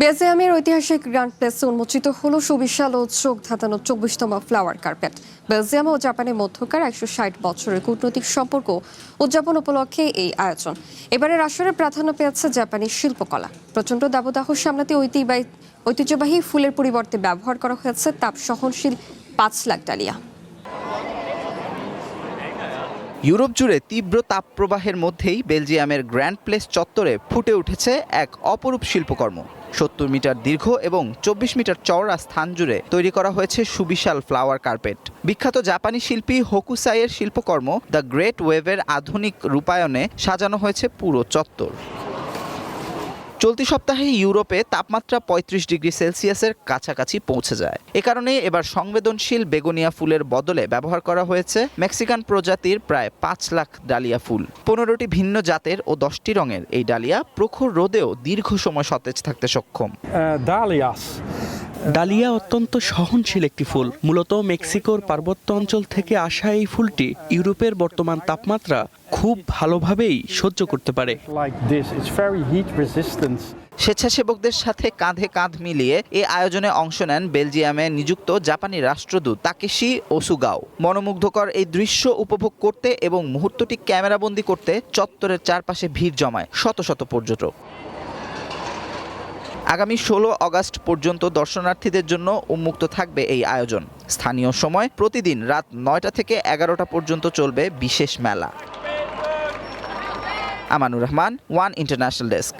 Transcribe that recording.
বেলজিয়ামের ঐতিহাসিক গ্র্যান্ড প্লেসে উন্মোচিত হলো সুবিশাল ও চোখ ধাঁধানো 24তম ফ্লাওয়ার কার্পেট। বেলজিয়াম ও জাপানের মধ্যকার 160 বছরের কূটনৈতিক সম্পর্ক উদযাপন উপলক্ষে এই আয়োজন। এবারের আসরে প্রাধান্য পেয়েছে জাপানি শিল্পকলা। প্রচণ্ড দাবদাহ সামলাতে ঐতিহ্যবাহী ফুলের পরিবর্তে ব্যবহার করা হয়েছে তাপ সহনশীল 5 লাখ ডালিয়া। ইউরোপ জুড়ে তীব্র তাপপ্রবাহের মধ্যেই বেলজিয়ামের গ্র্যান্ড প্লেস চত্বরে ফুটে উঠেছে এক অপরূপ শিল্পকর্ম। 70 মিটার দীর্ঘ এবং 24 মিটার চওড়া স্থান জুড়ে তৈরি করা হয়েছে সুবিশাল ফ্লাওয়ার কার্পেট। বিখ্যাত জাপানি শিল্পী হোকুসাইয়ের শিল্পকর্ম দ্য গ্রেট ওয়েভের আধুনিক রূপায়ণে সাজানো হয়েছে পুরো চত্বর। চলতি সপ্তাহে ইউরোপে তাপমাত্রা 35 ডিগ্রি সেলসিয়াসের কাছাকাছি পৌঁছে যায়। এ কারণে এবার সংবেদনশীল বেগোনিয়া ফুলের বদলে ব্যবহার করা হয়েছে মেক্সিকান প্রজাতির প্রায় 5 লাখ ডালিয়া ফুল। 15টি ভিন্ন জাতের ও 10টি রঙের এই ডালিয়া প্রখর রোদেও দীর্ঘ সময় সতেজ থাকতে সক্ষম। ডালিয়া অত্যন্ত সহনশীল একটি ফুল। মূলত মেক্সিকোর পার্বত্য অঞ্চল থেকে আসা এই ফুলটি ইউরোপের বর্তমান তাপমাত্রা খুব ভালোভাবেই সহ্য করতে পারে। স্বেচ্ছাসেবকদের সাথে কাঁধে কাঁধ মিলিয়ে এই আয়োজনে অংশ নেন বেলজিয়ামে নিযুক্ত জাপানি রাষ্ট্রদূত তাকেশি ওসুগাও। মনোমুগ্ধকর এই দৃশ্য উপভোগ করতে এবং মুহূর্তটি ক্যামেরাবন্দি করতে চত্বরের চারপাশে ভিড় জমায় শত শত পর্যটক। আগামী 16 আগস্ট পর্যন্ত দর্শনার্থীদের জন্য উন্মুক্ত থাকবে এই আয়োজন। স্থানীয় সময় প্রতিদিন রাত 9টা থেকে 11টা পর্যন্ত চলবে বিশেষ মেলা। Amanur Rahman, one international desk.